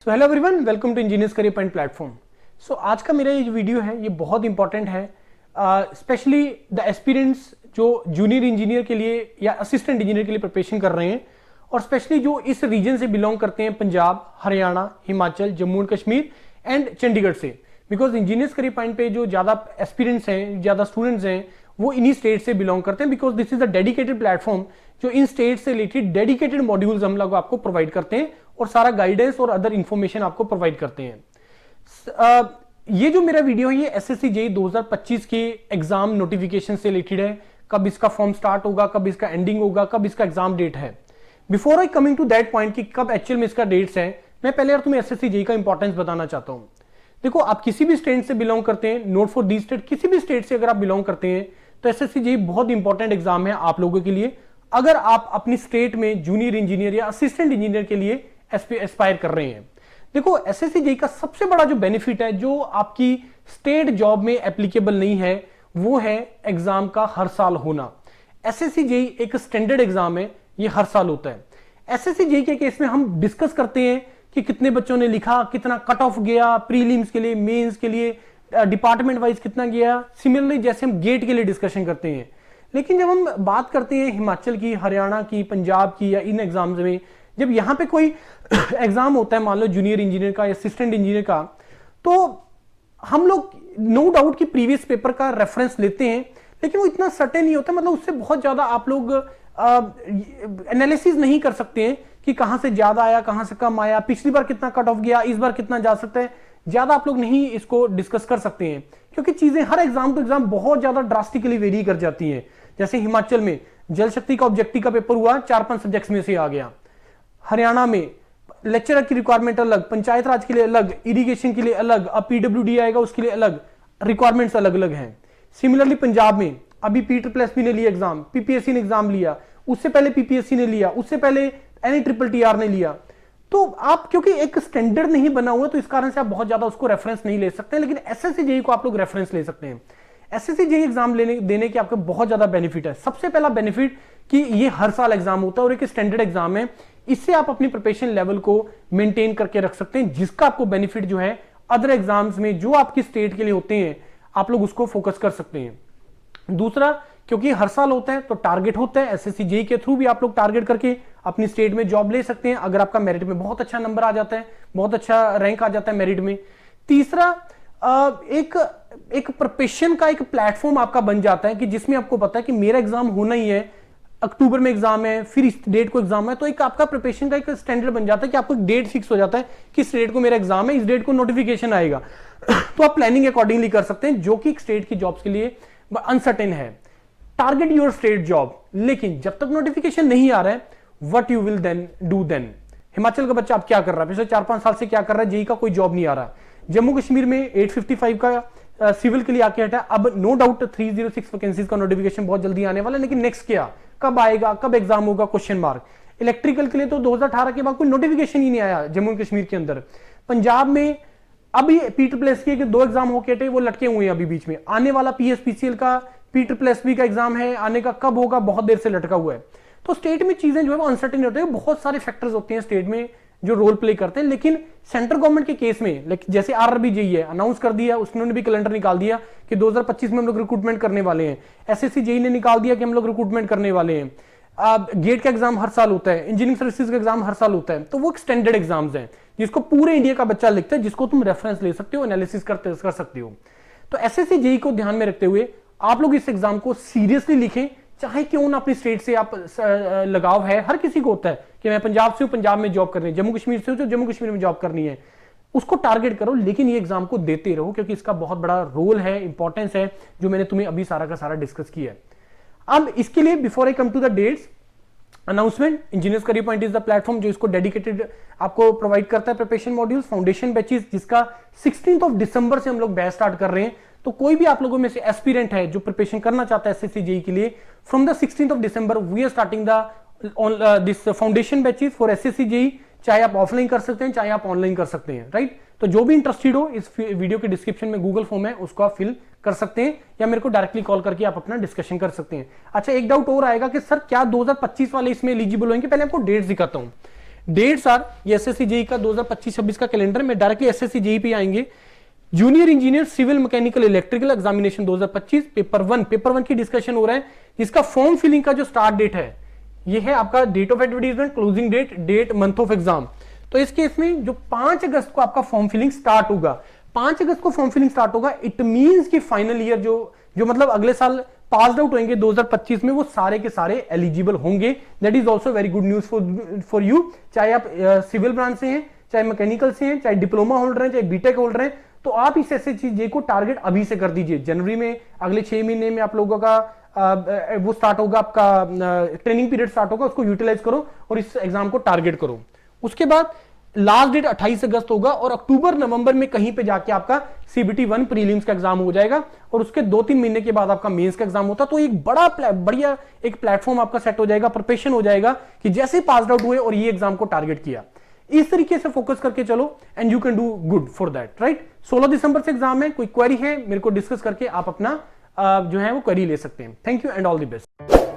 So hello everyone, welcome to engineers career point platform. So आज का मेरा ये जो वीडियो है ये बहुत इंपॉर्टेंट है, स्पेशली द एस्पिरेंट्स जो जूनियर इंजीनियर के लिए या असिस्टेंट इंजीनियर के लिए प्रिपरेशन कर रहे हैं, और स्पेशली जो इस रीजन से बिलोंग करते हैं, पंजाब, हरियाणा, हिमाचल, जम्मू एंड कश्मीर एंड चंडीगढ़ से। बिकॉज इंजीनियर्स करियर पॉइंट पे जो ज़्यादा एस्पिरेंट्स हैं, ज़्यादा स्टूडेंट्स हैं, वो इन्हीं स्टेट से बिलोंग करते हैं। Because this is the dedicated platform जो इन स्टेट से रिलेटेड डेडिकेटेड मॉड्यूल्स हम लोग आपको प्रोवाइड करते हैं और सारा गाइडेंस और अदर इंफॉर्मेशन आपको प्रोवाइड करते हैं। ये जो मेरा वीडियो है ये एसएससी जेईई 2025 के एग्जाम नोटिफिकेशन से रिलेटेड है। कब इसका फॉर्म स्टार्ट होगा, कब इसका एंडिंग होगा, कब इसका एग्जाम डेट है। Before I coming to that point कि कब एक्चुअल में इसका डेट्स है, मैं पहले यार तुम्हें एसएससी जेईई का इंपॉर्टेंस बताना चाहता हूं। देखो, आप किसी भी स्टेट से बिलोंग करते हैं, नोट फॉर दी स्टेट, किसी भी स्टेट से अगर आप बिलोंग करते हैं तो एसएससी जेईई बहुत इंपॉर्टेंट एग्जाम है आप लोगों के लिए। अगर आप अपनी स्टेट में जूनियर इंजीनियर या असिस्टेंट इंजीनियर के लिए एस्पायर कर रहे हैं। देखो, एसएससी जेईई का सबसे बड़ा जो बेनिफिट है, जो आपकी स्टेट जॉब में एप्लीकेबल नहीं है, वो है एग्जाम का हर साल होना। एसएससी जेईई एक स्टैंडर्ड एग्जाम है, ये हर साल होता है। एसएससी जेईई के केस में हम डिस्कस करते हैं कि कितने बच्चों ने लिखा, कितना कट ऑफ गया प्रीलिम्स के लिए, मेंस के लिए, डिपार्टमेंट वाइज कितना गया। सिमिलरली जैसे हम गेट के लिए डिस्कशन करते हैं, लेकिन जब हम बात करते हैं हिमाचल की, हरियाणा की, पंजाब की या इन एग्जाम्स में, जब यहां पे कोई एग्जाम होता है, मान लो जूनियर इंजीनियर का या असिस्टेंट इंजीनियर का, तो हम लोग नो डाउट कि प्रीवियस पेपर का रेफरेंस लेते हैं, लेकिन वो इतना सर्टेन नहीं होता। मतलब उससे बहुत ज्यादा आप लोग एनालिसिस नहीं कर सकते हैं कि कहां से ज्यादा आया, कहां से कम आया, पिछली बार कितना कट ऑफ गया, इस बार कितना जा सकता है। ज्यादा आप लोग नहीं इसको डिस्कस कर सकते हैं, क्योंकि चीजें हर एग्जाम टू एग्जाम बहुत ज्यादा ड्रास्टिकली वेरी कर जाती हैं। जैसे हिमाचल में जल शक्ति का ऑब्जेक्टिव का पेपर हुआ, 4-5 सब्जेक्ट्स में से आ गया। हरियाणा में लेक्चरर की रिक्वायरमेंट अलग, पंचायत राज के लिए अलग, इरिगेशन के लिए अलग, अब पीडब्ल्यूडी आएगा उसके लिए अलग, रिक्वायरमेंट्स अलग अलग हैं। सिमिलरली पंजाब में अभी PSSB ने लिया एग्जाम, पीपीएससी ने एग्जाम लिया, उससे पहले पीपीएससी ने लिया, उससे पहले NETTR ने लिया। तो आप क्योंकि एक स्टैंडर्ड नहीं बना हुआ, तो इस कारण से आप बहुत ज्यादा उसको रेफरेंस नहीं ले सकते, लेकिन एसएससी जेईई को आप लोग रेफरेंस ले सकते हैं। एसएससी जेईई एग्जाम देने के आपको बहुत ज्यादा बेनिफिट है। सबसे पहला बेनिफिट कि ये हर साल एग्जाम होता है और एक स्टैंडर्ड एग्जाम है। इससे आप अपनी प्रिपरेशन लेवल को मेंटेन करके रख सकते हैं, जिसका आपको बेनिफिट जो है अदर एग्जाम्स में जो आपकी स्टेट के लिए होते हैं, आप लोग उसको फोकस कर सकते हैं। दूसरा, क्योंकि हर साल होता है तो टारगेट होता है, एसएससी जेईई के थ्रू भी आप लोग टारगेट करके अपनी स्टेट में जॉब ले सकते हैं, अगर आपका मेरिट में बहुत अच्छा नंबर आ जाता है, बहुत अच्छा रैंक आ जाता है मेरिट में। तीसरा, एक प्रिपरेशन का एक प्लेटफॉर्म आपका बन जाता है कि जिसमें आपको पता है कि मेरा एग्जाम होना ही है, अक्टूबर में एग्जाम है, फिर इस डेट को एग्जाम है, तो एक आपका प्रिपरेशन का एक स्टैंडर्ड बन जाता है कि आपको एक डेट फिक्स हो जाता है कि इस डेट को मेरा एग्जाम है, इस डेट को नोटिफिकेशन आएगा। तो आप प्लानिंग अकॉर्डिंगली कर सकते हैं, जो कि स्टेट की जॉब्स के लिए अनसर्टेन है। टारगेट योर स्टेट जॉब, लेकिन जब तक नोटिफिकेशन नहीं आ रहा है, what you will then do then. Himachal का बच्चा अब क्या कर रहा है, पिछले 4-5 साल से क्या कर रहा है, जेईई का कोई जॉब नहीं आ रहा। जम्मू कश्मीर में 855 का सिविल के लिए आके हटा। अब नो डाउट 306 वैकेंसीज का नोटिफिकेशन बहुत जल्दी आने वाला है, लेकिन नेक्स्ट क्या, कब आएगा, कब एग्जाम होगा, क्वेश्चन मार्क। इलेक्ट्रिकल के लिए तो 2018 के बाद कोई नोटिफिकेशन ही नहीं आया जम्मू कश्मीर के अंदर। पंजाब में अभी PSSB के 2 एग्जाम होके हटे, वो लटके हुए हैं अभी बीच में। आने वाला PSPCL का, PSSB का एग्जाम है, आने का कब होगा, बहुत देर से लटका हुआ है। तो स्टेट में चीजें जो है वो अनसर्टेन होते हैं, बहुत सारे फैक्टर्स होते हैं स्टेट में जो रोल प्ले करते हैं। लेकिन सेंट्रल गवर्नमेंट के केस में, जैसे RRB जेईई है, अनाउंस कर दिया, उसने भी कैलेंडर निकाल दिया कि 2025 में हम लोग रिक्रूटमेंट करने वाले हैं। एसएससी जेईई ने निकाल दिया कि हम लोग रिक्रूटमेंट करने वाले हैं। गेट का एग्जाम हर साल होता है, इंजीनियरिंग सर्विसेज का एग्जाम हर साल होता है। तो वो स्टैंडर्ड एग्जाम्स हैं जिसको पूरे इंडिया का बच्चा लिखता है, जिसको तुम रेफरेंस ले सकते हो, एनालिसिस कर सकते हो। तो एसएससी जेईई को ध्यान में रखते हुए आप लोग इस एग्जाम को सीरियसली लिखें, चाहे क्यों ना अपनी स्टेट से आप लगाव है, हर किसी को होता है कि मैं पंजाब से हूं, पंजाब में जॉब करनी है, जम्मू कश्मीर से हूं तो जम्मू कश्मीर में जॉब करनी है, उसको टारगेट करो, लेकिन ये एग्जाम को देते रहो, क्योंकि इसका बहुत बड़ा रोल है, इंपॉर्टेंस है, जो मैंने तुम्हें अभी सारा का सारा डिस्कस किया है। अब इसके लिए before I come to the dates announcement, engineers career point is the platform जो इसको डेडिकेटेड आपको प्रोवाइड करता है प्रिपरेशन मॉड्यूल्स, फाउंडेशन बैचेस, जिसका 16 दिसंबर से हम लोग बैच स्टार्ट कर रहे हैं। तो कोई भी आप लोगों में से एस्पिरेंट है जो प्रिपरेशन करना चाहता है एसएससी जेईई के लिए, from the 16 December we are starting the this foundation batches for SSC JEE. चाहे आप ऑफलाइन कर सकते हैं, चाहे आप ऑनलाइन कर सकते हैं, राइट। तो जो भी इंटरेस्टेड हो, इस वीडियो के डिस्क्रिप्शन में गूगल फॉर्म है, उसको आप फिल कर सकते हैं, या मेरे को डायरेक्टली कॉल करके आप अपना डिस्कशन कर सकते हैं। अच्छा, एक डाउट और आएगा कि सर क्या 2025 वाले इसमें एलिजिबल होंगे। पहले आपको डेट्स दिखाता हूं। डेट्स आर, ये एसएससी जेई का 2025-26 का कैलेंडर में डायरेक्टली एसएससी जेई पे आएंगे। Junior engineer civil mechanical electrical examination 2025 paper one की डिस्कशन हो रहा है, जिसका फॉर्म फिलिंग का जो स्टार्ट डेट है ये है आपका date of advertisement, closing date month of exam. तो इस केस में जो 5 अगस्त को आपका फॉर्म फिलिंग स्टार्ट होगा, 5 अगस्त को फॉर्म फिलिंग स्टार्ट होगा, इट मींस कि फाइनल ईयर जो मतलब अगले साल पास आउट होंगे 2025 में, वो सारे के सारे एलिजिबल होंगे। That is also very good news for you. चाहे आप सिविल ब्रांच से हैं, चाहे मैकेनिकल से हैं, चाहे डिप्लोमा होल्डर हैं, चाहे बीटेक होल्डर हैं, तो आप इस एसएससी जेई को टारगेट अभी से कर दीजिए। जनवरी में अगले 6 महीने में आप लोगों का वो स्टार्ट होगा, आपका ट्रेनिंग पीरियड स्टार्ट होगा, उसको यूटिलाइज करो और इस एग्जाम को टारगेट करो। उसके बाद लास्ट डेट 28 अगस्त होगा और अक्टूबर नवंबर में कहीं पे जाके आपका सीबीटी 1 प्रीलिम्स का एग्जाम हो जाएगा और उसके 2-3 महीने के बाद आपका मेंस का एग्जाम होता। तो एक बढ़िया एक प्लेटफॉर्म आपका सेट हो जाएगा, प्रिपरेशन हो जाएगा कि जैसे पास आउट हुए और ये एग्जाम को टारगेट किया, इस तरीके से फोकस करके चलो and you can do good for that, right. 16 दिसंबर से एग्जाम है, कोई क्वेरी है मेरे को डिस्कस करके आप अपना जो है वो क्वेरी ले सकते हैं। Thank you and all the best.